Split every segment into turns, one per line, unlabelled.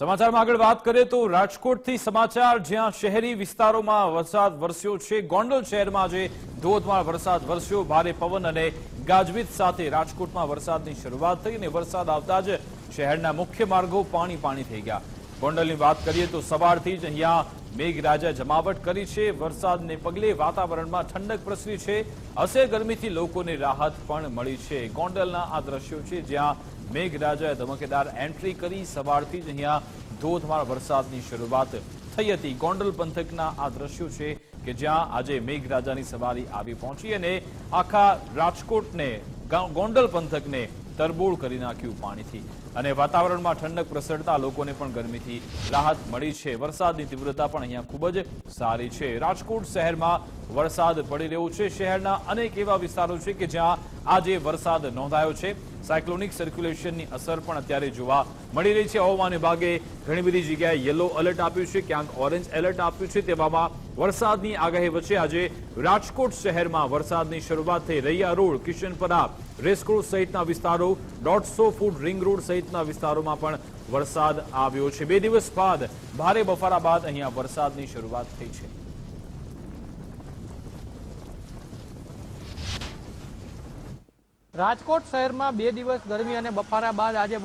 સમાચારમાં આગળ વાત કરીએ તો રાજકોટથી સમાચાર, જ્યાં શહેરી વિસ્તારોમાં વરસાદ વરસ્યો છે। ગોંડલ શહેરમાં આજે ધોધમાર વરસાદ વરસ્યો। ભારે પવન અને ગાજવીજ સાથે રાજકોટમાં વરસાદની શરૂઆત થઈ અને વરસાદ આવતા જ શહેરના મુખ્ય માર્ગો પાણી થઈ ગયા। ગોંડલની વાત કરીએ તો સવારથી જ અહીંયા મેઘરાજાએ જમાવટ કરી છે। વરસાદને પગલે વાતાવરણમાં ઠંડક પ્રસરી છે। અસહ્ય ગરમીથી લોકોને રાહત પણ મળી છે। ગોંડલના આ દ્રશ્યો છે, જ્યાં મેઘરાજાએ ધમાકેદાર એન્ટ્રી કરી સવારથી જ અહીંયા ધોધમાર વરસાદની શરૂઆત થઈ હતી। ગોંડલ પંથકના આ દ્રશ્યો છે કે જ્યાં આજે મેઘરાજાની સવારી આવી પહોંચી અને આખા રાજકોટને, ગોંડલ પંથકને તરબોળ કરી નાખ્યું પાણીથી અને વાતાવરણમાં ઠંડક પ્રસરતા લોકોને પણ ગરમીથી રાહત મળી છે। વરસાદની તીવ્રતા પણ અહીંયા ખૂબ જ સારી છે। રાજકોટ શહેરમાં વરસાદ પડી રહ્યો છે। શહેરના અનેક એવા વિસ્તારો છે કે જ્યાં આજે વરસાદ નોંધાયો છે। સાયક્લોનિક સર્ક્યુલેશનની અસર પણ અત્યારે જોવા મળી રહી છે। હવામાન વિભાગે ઘણી બધી જગ્યાએ યલો એલર્ટ આપ્યું છે, ક્યાંક ઓરેન્જ એલર્ટ આપ્યું છે। તેવામાં વરસાદની આગાહી વચ્ચે આજે રાજકોટ શહેરમાં વરસાદની શરૂઆત થઈ। રૈયા રોડ, કિશનપરા, રેસકોર્સ સહિતના વિસ્તારો, 150 ફૂટ રિંગ રોડ સહિતના વિસ્તારોમાં પણ વરસાદ આવ્યો છે। 2 દિવસ બાદ, ભારે બફારા બાદ અહીંયા વરસાદની શરૂઆત થઈ છે।
રાજકોટ શહેરમાં 2 દિવસ ગરમી અને બફારા બાદ આજે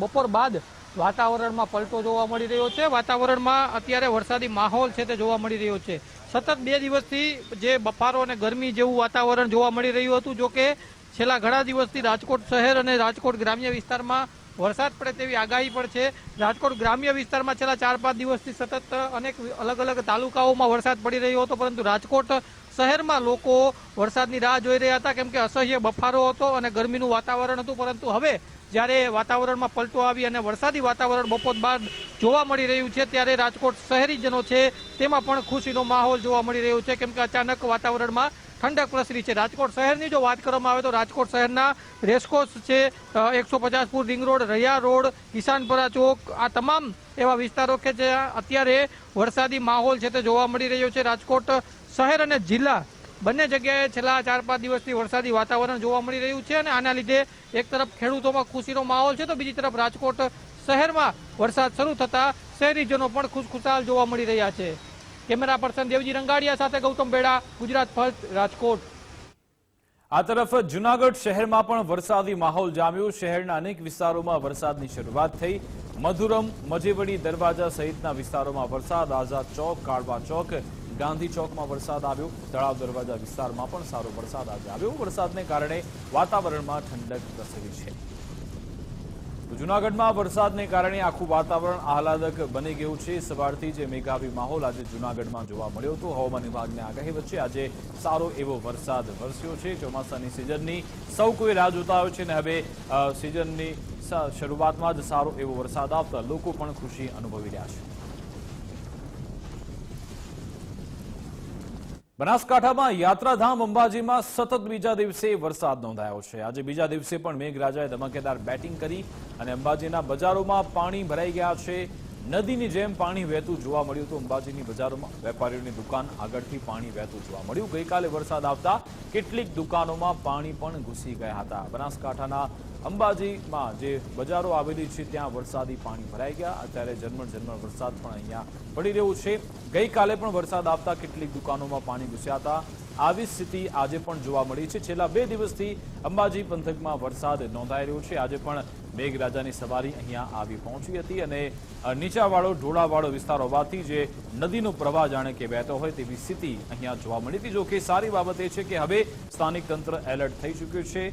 બપોર બાદ વાતાવરણમાં પલટો જોવા મળી રહ્યો છે। વાતાવરણમાં અત્યારે વરસાદી માહોલ છે તે જોવા મળી રહ્યો છે। સતત 2 દિવસથી જે બફારો અને ગરમી જેવું વાતાવરણ જોવા મળી રહ્યું હતું, જો કે છેલ્લા ઘણા દિવસથી રાજકોટ શહેર અને રાજકોટ ગ્રામ્ય વિસ્તારમાં વરસાદ પડે તેવી આગાહી પણ છે। રાજકોટ ગ્રામ્ય વિસ્તારમાં છેલ્લા 4-5 દિવસથી સતત અનેક અલગ અલગ તાલુકાઓમાં વરસાદ પડી રહ્યો હતો, પરંતુ રાજકોટ શહેરમાં લોકો વરસાદની રાહ જોઈ રહ્યા હતા, કેમ કે અસહ્ય બફારો હતો અને ગરમીનું વાતાવરણ હતું। પરંતુ હવે જ્યારે વાતાવરણમાં પલટો આવી અને વરસાદી વાતાવરણ બપોર બાદ જોવા મળી રહ્યું છે, ત્યારે રાજકોટ શહેરીજનો છે તેમાં પણ ખુશીનો માહોલ જોવા મળી રહ્યો છે, કેમ કે અચાનક વાતાવરણમાં ઠંડક પ્રસરી છે। રાજકોટ શહેરની જો વાત કરવામાં આવે તો રાજકોટ શહેરના રેસકોર્સ છે, 150 foot ring road, Raiya road, Kisanpara chowk, આ તમામ એવા વિસ્તારો કે જ્યાં અત્યારે વરસાદી માહોલ છે તે જોવા મળી રહ્યો છે। રાજકોટ શહેર અને જિલ્લા બંને જગ્યાએ છેલ્લા 4-5 દિવસથી વરસાદી વાતાવરણ જોવા મળી રહ્યું છે અને આના લીધે એક તરફ ખેડૂતોમાં ખુશીનો માહોલ છે, તો બીજી તરફ રાજકોટ શહેરમાં વરસાદ શરૂ થતા શહેરીજનો પણ ખુશખુશાલ જોવા મળી રહ્યા છે। કેમેરા પર્સન દેવજી રંગાડિયા સાથે ગૌતમ બેડા, ગુજરાત ફર્સ્ટ, રાજકોટ।
આ તરફ જૂનાગઢ શહેરમાં પણ વરસાદી માહોલ જામ્યો। શહેરના અનેક વિસ્તારોમાં વરસાદની શરૂઆત થઈ। મધુરમ, મજેવડી, દરવાજા સહિતના વિસ્તારોમાં વરસાદ। આઝાદ ચોક, કાળવા ચોક, ગાંધી ચોકમાં વરસાદ આવ્યો। તળાવ દરવાજા વિસ્તારમાં પણ સારો વરસાદ આજે આવ્યો। વરસાદને કારણે વાતાવરણમાં ઠંડક પ્રસરી છે। જૂનાગઢમાં વરસાદને કારણે આખું વાતાવરણ આહલાદક બની ગયું છે। સવારથી જ મેઘાવી માહોલ આજે જૂનાગઢમાં જોવા મળ્યો હતો। હવામાન વિભાગની આગાહી વચ્ચે આજે સારો એવો વરસાદ વરસ્યો છે। ચોમાસાની સિઝનની સૌ કોઈ રાહ જોતા હોય છે અને હવે સિઝનની શરૂઆતમાં જ સારો એવો વરસાદ આવતા લોકો પણ ખુશી અનુભવી રહ્યા છે। બનાસકાંઠામાં યાત્રાધામ અંબાજીમાં સતત બીજા દિવસે વરસાદ નોંધાયો છે। આજે બીજા દિવસે પણ મેઘરાજાએ ધમાકેદાર બેટિંગ કરી અને અંબાજીના બજારોમાં પાણી ભરાઈ ગયા છે। નદીની જેમ પાણી વહેતું જોવા મળ્યું હતું। અંબાજીની બજારોમાં વેપારીઓની દુકાન આગળથી પાણી વહેતું જોવા મળ્યું। ગઈકાલે વરસાદ આવતા કેટલીક દુકાનોમાં પાણી પણ ઘૂસી ગયા હતા। બનાસકાંઠાના અંબાજીમાં જે બજારો આવેલી છે ત્યાં વરસાદી પાણી ભરાઈ ગયા। અત્યારે ઝરમર વરસાદ પણ અહીંયા પડી રહ્યો છે। ગઈકાલે પણ વરસાદ આવતા કેટલીક દુકાનોમાં પાણી ઘૂસ્યા હતા। આવી સ્થિતિ આજે પણ જોવા મળી છે। છેલ્લા 2 દિવસથી અંબાજી પંથકમાં વરસાદ નોંધાઈ રહ્યો છે। આજે પણ મેઘરાજાની સવારી અહીંયા આવી પહોંચી હતી અને નીચાવાળો, ઢોળાવાળો વિસ્તાર હોવાથી જે નદીનો પ્રવાહ જાણે કે વહેતો હોય તેવી સ્થિતિ અહીંયા જોવા મળી હતી। જો કે સારી બાબત એ છે કે હવે સ્થાનિક તંત્ર એલર્ટ થઈ ચૂક્યું છે।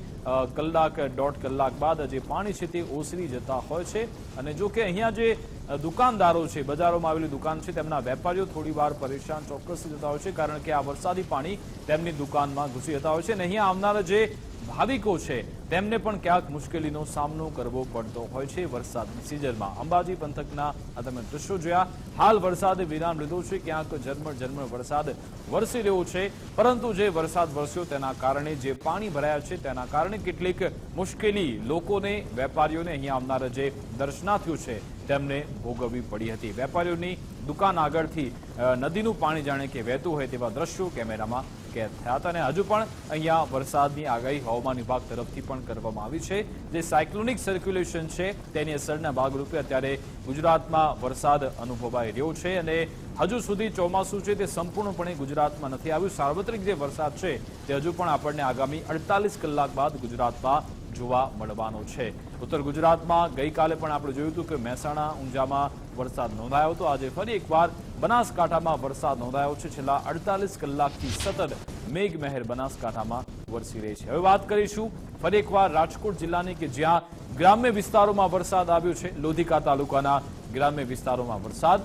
કલાક, 1.5 કલાક બાદ જે પાણી છે તે ઓસરી જતા હોય છે અને જો કે અહીંયા જે દુકાનદારો છે, બજારોમાં આવેલી દુકાન છે, તેમના વેપારીઓ થોડી વાર પરેશાન ચોક્કસ જતા હોય છે, કારણ કે આ વરસાદી પાણી તેમની દુકાનમાં ઘૂસી જતા હોય છે અને અહીંયા આવનારા જે ભાવિકો છે તેમને પણ ક્યાંક મુશ્કેલીનો સામનો કરવો પડતો હોય છે વરસાદની સિઝનમાં। અંબાજી પંથકના આ તમે દ્રશ્યો જોયા। હાલ વરસાદે વિરામ લીધો છે। ક્યાંક ઝરમર વરસાદ વરસી રહ્યો છે, પરંતુ જે વરસાદ વરસ્યો તેના કારણે જે પાણી ભરાયા છે તેના કારણે કેટલીક મુશ્કેલી લોકોને, વેપારીઓને, અહીંયા આવનારા જે દર્શનાર્થીઓ છે તેમને ભોગવવી પડી હતી। વેપારીઓની દુકાન આગળથી નદીનું પાણી જાણે કે વહેતું હોય તેવા દ્રશ્યો કેમેરામાં કેદ થયા હતા અને હજુ પણ અહીંયા વરસાદની આગાહી હવામાન વિભાગ તરફથી પણ કરવામાં આવી છે। જે સાયક્લોનિક સર્ક્યુલેશન છે તેની અસરના ભાગરૂપે અત્યારે ગુજરાતમાં વરસાદ અનુભવાઈ રહ્યો છે અને હજુ સુધી ચોમાસું છે તે સંપૂર્ણપણે ગુજરાતમાં નથી આવ્યું। સાર્વત્રિક જે વરસાદ છે તે હજુ પણ આપણને આગામી 48 કલાક બાદ ગુજરાતમાં જોવા મળવાનો છે। ઉત્તર ગુજરાતમાં ગઈકાલે પણ આપણે જોયું હતું કે મહેસાણા ઊંઝામાં વરસાદ નોંધાયો હતો। આજે ફરી એકવાર બનાસકાંઠામાં વરસાદ નોંધાયો છે। છેલ્લા 48 કલાકથી સતત મેઘમહેર બનાસકાંઠામાં વરસી રહી છે। હવે વાત કરીશું ફરી એકવાર રાજકોટ જિલ્લાની કે જ્યાં ગ્રામ્ય વિસ્તારોમાં વરસાદ આવ્યો છે। લોધિકા તાલુકાના ગ્રામ્ય વિસ્તારોમાં વરસાદ,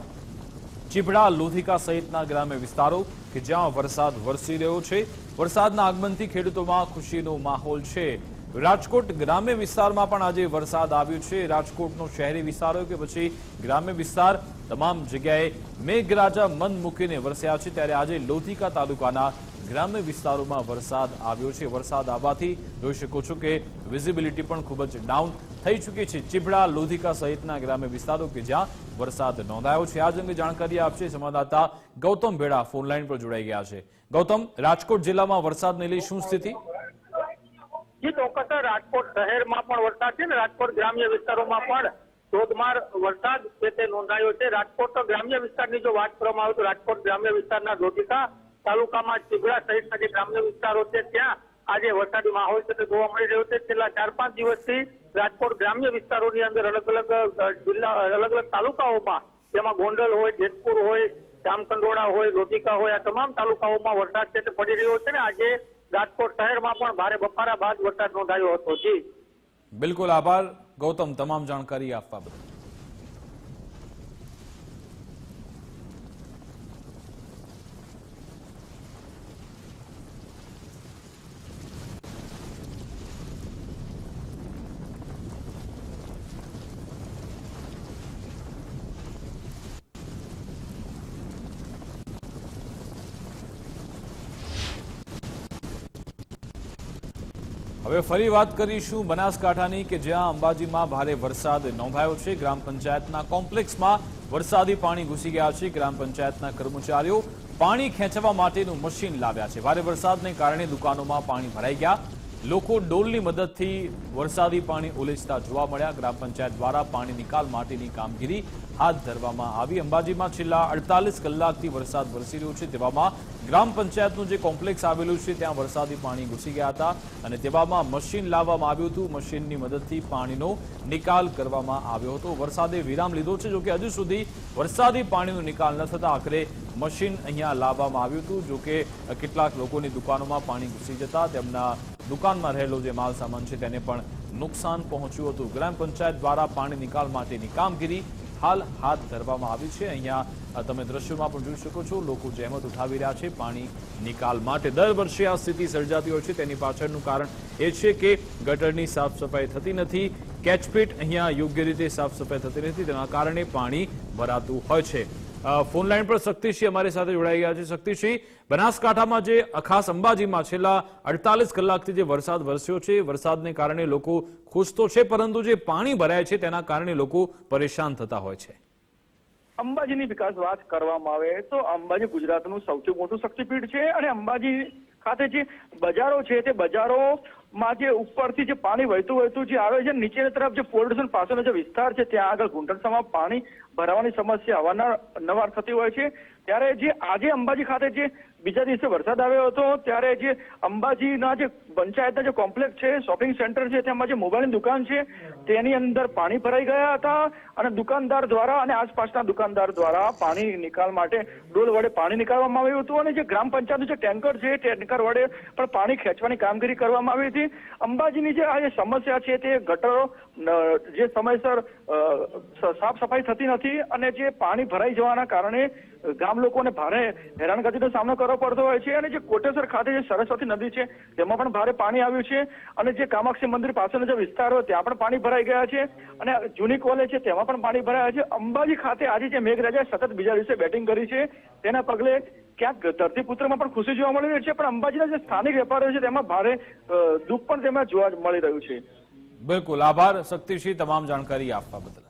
ચીભડા, લોધિકા સહિતના ગ્રામ્ય વિસ્તારો કે જ્યાં વરસાદ વરસી રહ્યો છે। વરસાદના આગમનથી ખેડૂતોમાં ખુશીનો માહોલ છે। રાજકોટ ગ્રામ્ય વિસ્તારમાં પણ આજે વરસાદ આવ્યો છે। રાજકોટનો શહેરી વિસ્તારો કે પછી ગ્રામ્ય વિસ્તાર તમામ જગ્યાએ મેઘરાજા મન મૂકીને વરસ્યા છે। ત્યારે આજે લોધિકા તાલુકાના ગ્રામ્ય વિસ્તારોમાં વરસાદ આવ્યો છે। વરસાદ આવવાથી જોઈ શકો છો કે વિઝિબિલિટી પણ ખૂબ જ ડાઉન થઈ ચૂકી છે। ચીભડા, લોધિકા સહિતના ગ્રામ્ય વિસ્તારો કે જ્યાં વરસાદ નોંધાયો છે। આ અંગે જાણકારી આપશે સંવાદદાતા ગૌતમ ભેડા ફોનલાઈન પર જોડાઈ ગયા છે। ગૌતમ, રાજકોટ જિલ્લામાં વરસાદને લઈ શું સ્થિતિ?
ચોક્કસ રાજકોટ શહેરમાં પણ વરસાદ છે ને રાજકોટ ગ્રામ્ય વિસ્તારોમાં પણ ધોધમાર વરસાદ છે તે નોંધાયો છે। રાજકોટ ગ્રામ્ય વિસ્તારની જો વાત કરવામાં આવે તો રાજકોટ ગ્રામ્ય વિસ્તારના લોધિકા તાલુકામાં ચીભડા સહિતના જે ગ્રામ્ય વિસ્તારો છે ત્યાં આજે વરસાદી માહોલ છે તે જોવા મળી રહ્યો છે। છેલ્લા 4-5 દિવસથી રાજકોટ ગ્રામ્ય વિસ્તારોની અંદર અલગ અલગ તાલુકાઓમાં, જેમાં ગોંડલ હોય, જેતપુર હોય, જામકંડોળા હોય, લોધિકા હોય, આ તમામ તાલુકાઓમાં વરસાદ છે તે પડી રહ્યો છે ને આજે રાજકોટ શહેરમાં પણ ભારે બફારા બાદ વરસાદ નોંધાયો હતો। જી
બિલકુલ, આભાર ગૌતમ તમામ જાણકારી આપવા બદલ। હવે ફરી વાત કરીશું બનાસકાંઠાની કે જ્યાં અંબાજીમાં ભારે વરસાદ નોંધાયો છે। ગ્રામ પંચાયતના કોમ્પ્લેક્સમાં વરસાદી પાણી ઘૂસી ગયા છે। ગ્રામ પંચાયતના કર્મચારીઓ પાણી ખેંચવા માટેનું મશીન લાવ્યા છે। ભારે વરસાદને કારણે દુકાનોમાં પાણી ભરાઈ ગયા। લોકો ડોલની મદદથી વરસાદી પાણી ઉલેચતા જોવા મળ્યા। ગ્રામ પંચાયત દ્વારા પાણી નિકાલ માટેની કામગીરી હાથ ધરવામાં આવી। અંબાજીમાં છેલ્લા 48 કલાકથી વરસાદ વરસી રહ્યો છે। તેવામાં ગ્રામ પંચાયતનું જે કોમ્પ્લેક્સ આવેલું છે ત્યાં વરસાદી પાણી ઘૂસી ગયા હતા અને તેવામાં મશીન લાવવામાં આવ્યું હતું। મશીનની મદદથી પાણીનો નિકાલ કરવામાં આવ્યો હતો। વરસાદે વિરામ લીધો છે, જોકે હજુ સુધી વરસાદી પાણીનો નિકાલ ન થતા આખરે મશીન અહીંયા લાવવામાં આવ્યું હતું। જોકે કેટલાક લોકોની દુકાનોમાં પાણી ઘૂસી જતા તેમના દુકાનમાં રહેલો જે માલ સામાન છે તેને પણ નુકસાન પહોંચ્યું હતું। ગ્રામ પંચાયત દ્વારા પાણી નિકાલ માટેની કામગીરી હાલ હાથ ધરવામાં આવી છે। અહીંયા તમે દ્રશ્યોમાં પણ જોઈ શકો છો, લોકો જહેમત ઉઠાવી રહ્યા છે પાણી નિકાલ માટે। દર વર્ષે આ સ્થિતિ સર્જાતી હોય છે, તેની પાછળનું કારણ એ છે કે ગટરની સાફ સફાઈ થતી નથી, કેચપીટ અહીંયા યોગ્ય રીતે સાફ સફાઈ થતી નથી, તેના કારણે પાણી ભરાતું હોય છે। ફોન લાઈન પર શક્તિસિંહ અમારી સાથે જોડાઈ ગયા છે। શક્તિસિંહ, બનાસકાંઠામાં જે ખાસ અંબાજીમાં છેલ્લા 48 કલાકથી જે વરસાદ વરસ્યો છે, વરસાદને કારણે લોકો ખુશ તો છે, પરંતુ જે પાણી ભરાય છે તેના કારણે લોકો પરેશાન થતા હોય છે।
અંબાજીની વિકાસ વાત કરવામાં આવે તો અંબાજી ગુજરાતનું સૌથી મોટું શક્તિપીઠ છે અને અંબાજી ખાતે જે બજારો છે તે બજારોમાં જે ઉપરથી જે પાણી વહેતું જે આવે છે, નીચેની તરફ જે પોલ્યુશન પાસેનો જે વિસ્તાર છે ત્યાં આગળ ઘૂંટણસામાં પાણી ભરાવાની સમસ્યા અવારનવાર થતી હોય છે। ત્યારે જે આજે અંબાજી ખાતે જે બીજા દિવસે વરસાદ આવ્યો હતો ત્યારે જે અંબાજીના જે પંચાયતના જે કોમ્પ્લેક્સ છે, શોપિંગ સેન્ટર છે, તેમાં જે મોબાઈલની દુકાન છે તેની અંદર પાણી ભરાઈ ગયા હતા અને દુકાનદાર દ્વારા અને આસપાસના દુકાનદાર દ્વારા પાણી નિકાલ માટે ડોલ વડે પાણી નીકાળવામાં આવ્યું હતું અને જે ગ્રામ પંચાયતનું જે ટેન્કર છે ટેન્કર વડે પણ પાણી ખેંચવાની કામગીરી કરવામાં આવી હતી। અંબાજીની જે આ જે સમસ્યા છે તે ગટરો જે સમયસર સાફ સફાઈ થતી નથી અને જે પાણી ભરાઈ જવાના કારણે ગામ લોકોને ભારે હેરાનગતિનો સામનો કરવો પડતો હોય છે અને જે કોટેશ્વર ખાતે જે સરસ્વતી નદી છે તેમાં પણ ભારે પાણી આવ્યું છે અને જે કામાક્ષી મંદિર પાસેનો જે વિસ્તાર હોય ત્યાં પણ પાણી ભરાઈ ગયા છે અને જૂની કોલેજ છે તેમાં પણ પાણી ભરાયા છે। અંબાજી ખાતે આજે જે મેઘરાજાએ સતત બીજા દિવસે બેટિંગ કરી છે તેના પગલે ક્યાંક ધરતીપુત્રમાં પણ ખુશી જોવા મળી રહી છે, પણ અંબાજીના જે સ્થાનિક વેપારીઓ છે તેમાં ભારે દુઃખ પણ તેમાં જોવા મળી રહ્યું છે।
બિલકુલ, આભાર શક્તિસિંહ તમામ જાણકારી આપવા બદલ।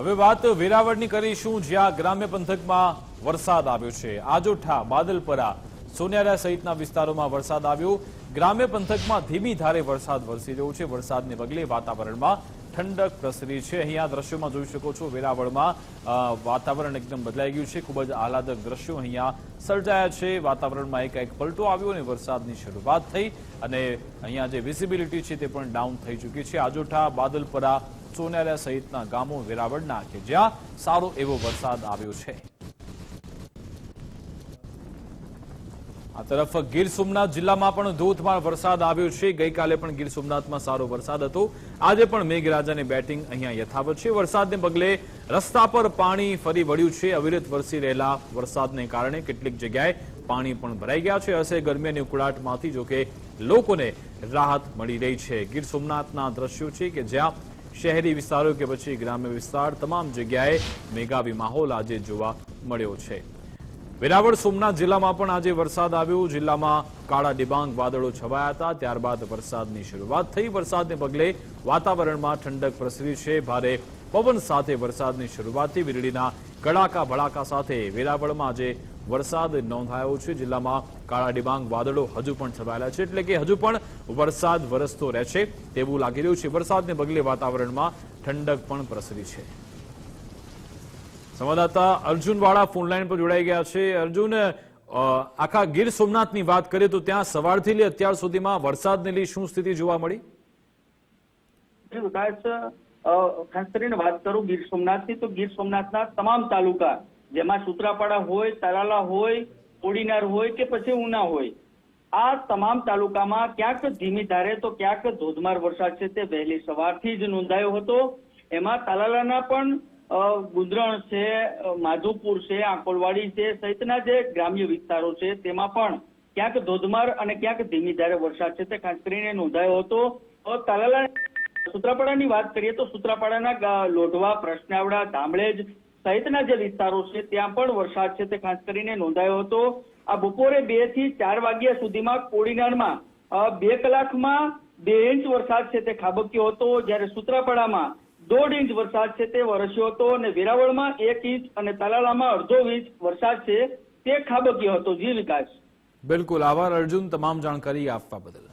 હવે વાત વેરાવળની કરીશું, જ્યાં ગ્રામ્ય પંથકમાં વરસાદ આવ્યો છે। આજોઠા, બાદલપરા, સોનિયારા સહિતના વિસ્તારોમાં વરસાદ આવ્યો। ગ્રામ્ય પંથકમાં ધીમી ધારે વરસાદ વરસી રહ્યો છે। વરસાદને પગલે વાતાવરણમાં ઠંડક પ્રસરી છે। અહીંયા દ્રશ્યોમાં જોઈ શકો છો, વેરાવળમાં વાતાવરણ એકદમ બદલાઈ ગયું છે। ખૂબ જ આહલાદક દ્રશ્યો અહીંયા સર્જાયા છે। વાતાવરણમાં એક પલટો આવ્યો અને વરસાદની શરૂઆત થઈ અને અહીંયા જે વિઝિબિલિટી છે તે પણ ડાઉન થઈ ચૂકી છે। આજોઠા, બાદલપરા, સોનિયારા સહિતના ગામો વેરાવળના કે જ્યાં સારો એવો વરસાદ આવ્યો છે। આ તરફ ગીર સોમનાથ જિલ્લામાં પણ ધોધમાર વરસાદ આવ્યો છે। ગઈકાલે પણ ગીર સોમનાથમાં સારો વરસાદ હતો। આજે પણ મેઘરાજાની બેટિંગ અહીંયા યથાવત છે। વરસાદને પગલે રસ્તા પર પાણી ફરી વળ્યું છે। અવિરત વરસી રહેલા વરસાદને કારણે કેટલીક જગ્યાએ પાણી પણ ભરાઈ ગયા છે। અસહ્ય ગરમી અને ઉકળાટમાંથી જોકે લોકોને રાહત મળી રહી છે। ગીર સોમનાથના દ્રશ્યો છે કે જ્યાં શહેરી વિસ્તારો કે પછી ગ્રામ્ય વિસ્તાર તમામ જગ્યાએ મેઘાવી માહોલ આજે જોવા મળ્યો છે। વેરાવળ, સોમનાથ જિલ્લામાં પણ આજે વરસાદ આવ્યો। જિલ્લામાં કાળા ડિબાંગ વાદળો છવાયા હતા, ત્યારબાદ વરસાદની શરૂઆત થઈ। વરસાદને પગલે વાતાવરણમાં ઠંડક પ્રસરી છે। ભારે પવન સાથે વરસાદની શરૂઆત થઈ। વીજળીના કડાકા ભડાકા સાથે વેરાવળમાં આજે વરસાદ નોંધાયો છે। જિલ્લામાં કાળા ડિબાંગ વાદળો હજુ પણ છવાયેલા છે, એટલે કે હજુ પણ વરસાદ વરસતો રહેશે તેવું લાગી રહ્યું છે। વરસાદને પગલે વાતાવરણમાં ઠંડક પણ પ્રસરી છે। સંવાદદાતા અર્જુન વાળા ફોનલાઈન પર જોડાઈ ગયા છે। અર્જુન, આખા ગીર સોમનાથની વાત કરીએ તો ત્યાં સવારથી લઈ અત્યાર સુધીમાં વરસાદને લઈ શું સ્થિતિ જોવા મળી?
ખાસ કરીને વાત કરું ગીર સોમનાથની, તો ગીર સોમનાથના તમામ તાલુકા, જેમાં સૂત્રાપાડા હોય, તલાલા હોય, કોડીનાર હોય કે પછી ઉના હોય, આ તમામ તાલુકામાં ક્યાંક ધીમી ધારે તો ક્યાંક ધોધમાર વરસાદ છે તે વહેલી સવારથી જ નોંધાયો હતો। એમાં તાલાલાના પણ ગુંદરણ છે, માધુપુર છે, આંકોલવાડી છે સહિતના જે ગ્રામ્ય વિસ્તારો છે તેમાં પણ ક્યાંક ધોધમાર અને ક્યાંક ધીમી ધારે વરસાદ છે તે ખાસ કરીને નોંધાયો હતો। તાલાલા, સૂત્રાપાડાની વાત કરીએ તો સૂત્રાપાડાના લોઢવા, પ્રશ્નાવડા, ધામળેજ સહિતના જે વિસ્તારો છે ત્યાં પણ વરસાદ છે તે ખાસ કરીને નોંધાયો હતો। આ બપોરે 2 થી 4 વાગ્યા સુધીમાં કોડીનારમાં 2 કલાકમાં 2 ઇંચ વરસાદ છે તે ખાબક્યો હતો, જ્યારે સૂત્રાપાડામાં 1.5 ઇંચ વરસાદ છે તે વરસ્યો હતો અને વેરાવળમાં 1 ઇંચ અને તાલાલામાં 1/2 ઇંચ વરસાદ છે તે ખાબક્યો હતો। જી વિકાસ।
બિલકુલ, આભાર અર્જુન, તમામ જાણકારી આપવા બદલ।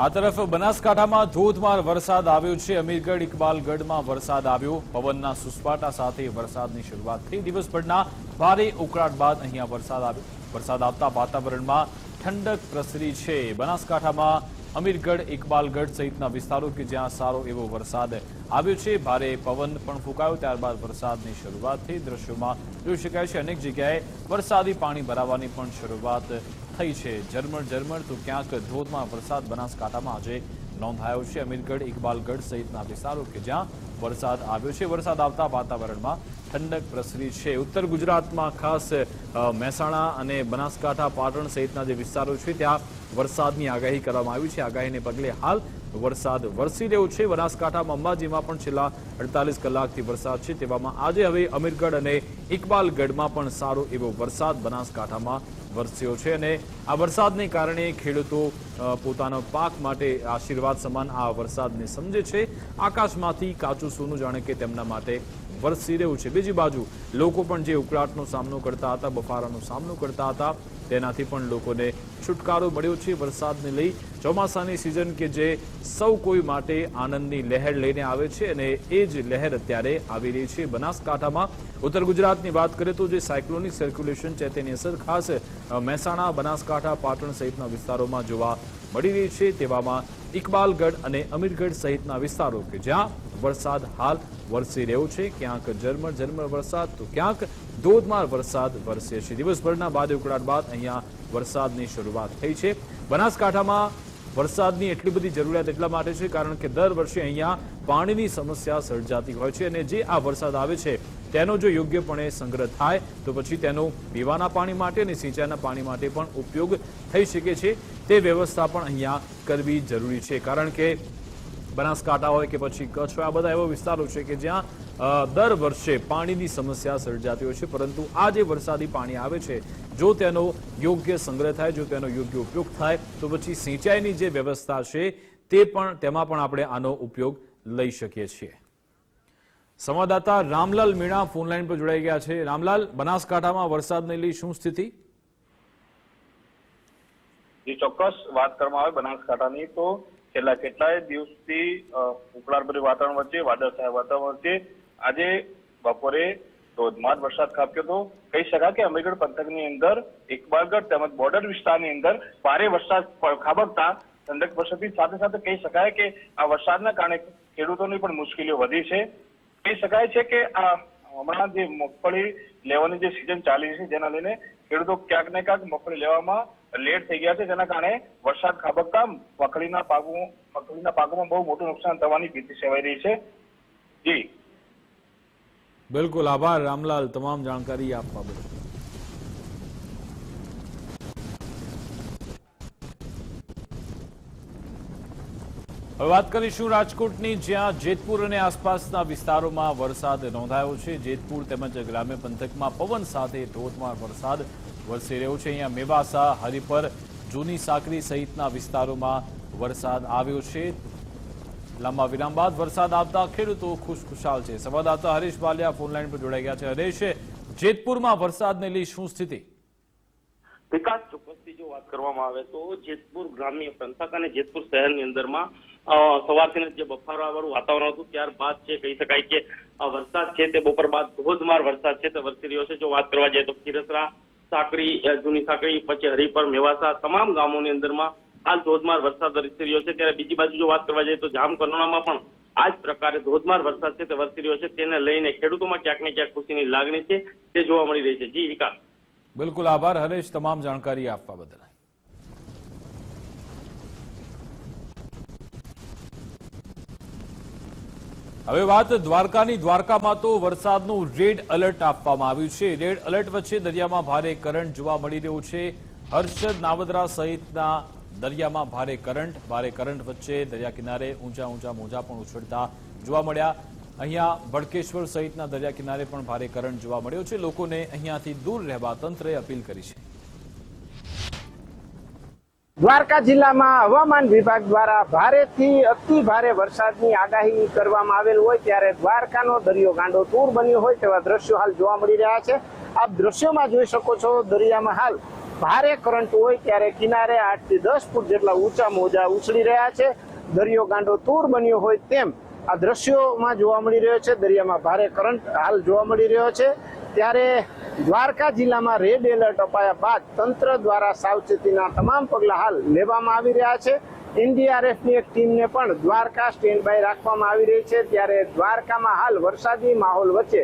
આ તરફ બનાસકાંઠામાં ધોધમાર વરસાદ આવ્યો છે। અમીરગઢ, ઇકબાલગઢમાં વરસાદ આવ્યો। પવનના સુસપાટા સાથે વરસાદની શરૂઆત થઈ। દિવસભરના ભારે ઉકળાટ બાદ અહીંયા વરસાદ આવ્યો। વરસાદ આવતા વાતાવરણમાં ઠંડક પ્રસરી છે। બનાસકાંઠામાં અમીરગઢ, ઇકબાલગઢ સહિતના વિસ્તારો કે જ્યાં સારો એવો વરસાદ આવ્યો છે। ભારે પવન પણ ફૂંકાયો, ત્યારબાદ વરસાદની શરૂઆત થઈ। દ્રશ્યોમાં જોઈ શકાય છે અનેક જગ્યાએ વરસાદી પાણી ભરાવાની પણ શરૂઆત થઈ છે। ઝરમર તો ક્યાંક ધોધમાર વરસાદ બનાસકાંઠામાં આજે નોંધાયો છે। અમીરગઢ, ઇકબાલગઢ સહિતના વિસ્તારો કે જ્યાં વરસાદ આવ્યો છે। વરસાદ આવતા વાતાવરણમાં ઠંડક પ્રસરી છે। ઉત્તર ગુજરાતમાં ખાસ મહેસાણા અને બનાસકાંઠા, પાટણ સહિતના જે વિસ્તારો છે ત્યાં વરસાદની આગાહી કરવામાં આવી છે। આગાહીને પગલે હાલ વરસાદ વરસી રહ્યો છે। બનાસકાંઠામાં અંબાજીમાં પણ છેલ્લા 48 કલાકથી વરસાદ છે, તેવામાં આજે હવે અમીરગઢ અને ઇકબાલગઢમાં પણ સારો એવો વરસાદ બનાસકાંઠામાં વરસ્યો છે અને આ વરસાદને કારણે ખેડૂતો પોતાનો પાક માટે આશીર્વાદ સમાન આ વરસાદને સમજે છે। આકાશમાંથી કાચું સોનું જાણે કે તેમના માટે વરસી રહ્યું છે। બીજી બાજુ લોકો પણ જે ઉકળાટનો સામનો કરતા હતા, બફારાનો સામનો કરતા હતા, તેનાથી પણ લોકોને છુટકારો મળ્યો છે। વરસાદને લઈ ચોમાસાની સિઝન કે જે સૌ કોઈ માટે આનંદની લહેર લઈને આવે છે અને એ જ લહેર અત્યારે આવી રહી છે બનાસકાંઠામાં। ઉત્તર ગુજરાતની વાત કરીએ તો જે સાયક્લોનિક સર્ક્યુલેશન છે તેની અસર ખાસ મહેસાણા, બનાસકાંઠા, પાટણ સહિતના વિસ્તારોમાં જોવા મળી રહી છે। તેવામાં ઇકબાલગઢ અને અમીરગઢ સહિતના વિસ્તારો કે જ્યાં વરસાદ હાલ વરસી રહ્યો છે, ક્યાંક ઝરમર વરસાદ તો ક્યાંક ધોધમાર વરસાદ વરસે છે। દિવસભરના ભારે ઉકળાટ બાદ અહીંયા વરસાદની શરૂઆત થઈ છે। બનાસકાંઠામાં વરસાદની એટલી બધી જરૂરિયાત એટલા માટે છે કારણ કે દર વર્ષે અહીંયા પાણીની સમસ્યા સર્જાતી હોય છે અને જે આ વરસાદ આવે છે તેનો જો યોગ્યપણે સંગ્રહ થાય તો પછી તેનો પીવાના પાણી માટે અને સિંચાઈના પાણી માટે પણ ઉપયોગ થઈ શકે છે। તે વ્યવસ્થા પણ અહીંયા કરવી જરૂરી છે કારણ કે બનાસકાંઠા હોય કે પછી કચ્છ હોય, આ બધા એવા વિસ્તારો છે કે જ્યાં દર વર્ષે પાણીની સમસ્યા સર્જાતી હોય છે, પરંતુ આ જે વરસાદી પાણી આવે છે, જો તેનો યોગ્ય સંગ્રહ થાય, જો તેનો યોગ્ય ઉપયોગ થાય, તો પછી સિંચાઈની જે વ્યવસ્થા છે તેમાં પણ આપણે આનો ઉપયોગ લઈ શકીએ છીએ. સંવાદદાતા રામલાલ મીણા ફોનલાઈન પર જોડાઈ ગયા છે. રામલાલ, બનાસકાંઠામાં વરસાદને લઈ શું સ્થિતિ?
જે ચોક્કસ વાત કરવામાં આવે બનાસકાંઠાની, તો છેલ્લા કેટલાય દિવસથી ઉકળાટભર્યું વાતાવરણ વચ્ચે, વાદળછાયા વાતાવરણ વચ્ચે આજે બપોરે ધોધમાર વરસાદ ખાબક્યો હતો. કહી શકાય કે અમીરગઢ પંથકની અંદર, ઇકબાલગઢ તેમજ બોર્ડર વિસ્તારની અંદર ભારે વરસાદ ખાબકતા ઠંડક વરસાદની સાથે સાથે કહી શકાય કે આ વરસાદના કારણે ખેડૂતોની પણ મુશ્કેલીઓ વધી છે. કહી શકાય છે કે આ હમણાં જે મગફળી લેવાની જે સિઝન ચાલી રહી છે, જેના લઈને ખેડૂતો ક્યાંક ને ક્યાંક મગફળી લેવામાં લેટ થઈ ગયા છે, જેના કારણે વરસાદ ખાબકતા મગફળીના પાકોમાં બહુ મોટું નુકસાન થવાની ભીતિ સેવાઈ રહી છે. જી
બિલકુલ, આભાર રામલાલ તમામ જાણકારી આપવા બદલ. હવે વાત કરીશું રાજકોટની, જ્યાં જેતપુર અને આસપાસના વિસ્તારોમાં વરસાદ નોંધાયો છે. જેતપુર તેમજ ગ્રામ્ય પંથકમાં પવન સાથે ધોધમાર વરસાદ વરસી રહ્યો છે. અહીંયા મેવાસા, હરિપર, જૂની સાકરી સહિતના વિસ્તારોમાં વરસાદ આવ્યો છે. લાંબા વિરામ બાદ વરસાદ આવતા ખેડૂતો ખુશખુશાલ છે. સંવાદદાતા હરીશ બાલિયા ફોનલાઈન પર જોડાઈ ગયા છે. હરીશ, જેતપુરમાં વરસાદને લઈ શું સ્થિતિ?
વિકાસ, ચોક્કસથી જો વાત કરવામાં આવે તો જેતપુર ગ્રામ્ય પંથક અને જેતપુર શહેરની અંદરમાં સવારથી જે બફારાવાળું વાતાવરણ હતું, ત્યારબાદ છે કહી શકાય કે વરસાદ છે તે બપોર બાદ ધોધમાર વરસાદ છે તે વરસી રહ્યો છે. જો વાત કરવા જઈએ તો ખીરસરા, સાકરી, જૂની સાકરી, પછી હરિપર, મેવાસા તમામ ગામોની અંદરમાં હાલ ધોધમાર વરસાદ વરસી રહ્યો છે. ત્યારે બીજી બાજુ જો વાત કરવા જઈએ તો જામકંડોળામાં પણ આ જ પ્રકારે ધોધમાર વરસાદ છે તે વરસી રહ્યો છે. તેને લઈને ખેડૂતોમાં ક્યાંક ને ક્યાંક ખુશીની લાગણી છે તે જોવા મળી રહી છે. જી વિકાસ.
બિલકુલ, આભાર હરેશ તમામ જાણકારી આપવા બદલ. હવે વાત દ્વારકાની. દ્વારકામાં તો વરસાદનું રેડ એલર્ટ આપવામાં આવ્યું છે. રેડ એલર્ટ વચ્ચે દરિયામાં ભારે કરંટ જોવા મળી રહ્યો છે. હર્ષદ, નાવદરા સહિતના દરિયામાં ભારે કરંટ વચ્ચે દરિયા કિનારે ઊંચા મોજા પણ ઉછળતા જોવા મળ્યા. અહીંયા ભડકેશ્વર સહિતના દરિયા કિનારે પણ ભારે કરંટ જોવા મળ્યો છે. લોકોને અહીંયાથી દૂર રહેવા તંત્રએ અપીલ કરી છે.
દ્વારકા જિલ્લામાં હવામાન વિભાગ દ્વારા ભારેથી અતિ ભારે વરસાદની આગાહી કરવામાં આવેલ હોય ત્યારે દ્વારકાનો દરિયો ગાંડો તૂર બન્યો હોય તેવા દ્રશ્યો હાલ જોવા મળી રહ્યા છે. આપ દ્રશ્યોમાં જોઈ શકો છો, દરિયામાં હાલ ભારે કરંટ હોય ત્યારે કિનારે 8 થી 10 ફૂટ જેટલા ઊંચા મોજા ઉછળી રહ્યા છે. દરિયો ગાંડો તૂર બન્યો હોય તેમ આ દ્રશ્યોમાં જોવા મળી રહ્યો છે. દરિયામાં ભારે કરંટ હાલ જોવા મળી રહ્યો છે. ત્યારે દ્વારકા જિલ્લામાં રેડ એલર્ટ અપાયા બાદ તંત્ર દ્વારા સાવચેતીના તમામ પગલા હાલ લેવામાં આવી રહ્યા છે. એનડીઆરએફની એક ટીમને પણ દ્વારકા સ્ટેન્ડ બાય રાખવામાં આવી રહી છે. ત્યારે દ્વારકામાં હાલ વરસાદી માહોલ વચ્ચે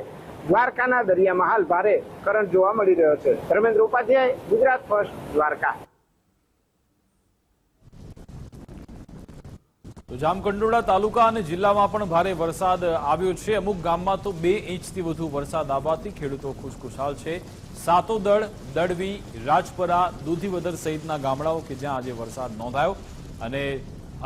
દ્વારકાના દરિયામાં હાલ ભારે કરંટ જોવા મળી રહ્યો છે. ધર્મેન્દ્ર ઉપાધ્યાય, ગુજરાત ફર્સ્ટ, દ્વારકા.
તો જામકંડોળા તાલુકા અને જિલ્લામાં પણ ભારે વરસાદ આવ્યો છે. અમુક ગામમાં તો 2 ઇંચથી વધુ વરસાદ આવવાથી ખેડૂતો ખુશખુશાલ છે. સાતોદળ, દડવી, રાજપરા, દૂધીવદર સહિતના ગામડાઓ કે જ્યાં આજે વરસાદ નોંધાયો અને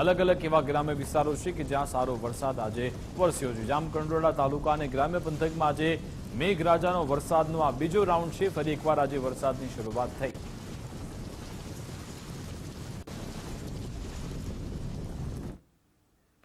અલગ અલગ એવા ગ્રામ્ય વિસ્તારો છે કે જ્યાં સારો વરસાદ આજે વરસ્યો છે. જામકંડોળા તાલુકા અને ગ્રામ્ય પંથકમાં આજે મેઘરાજાનો વરસાદનો આ બીજો રાઉન્ડ છે. ફરી એકવાર આજે વરસાદની શરૂઆત થઈ.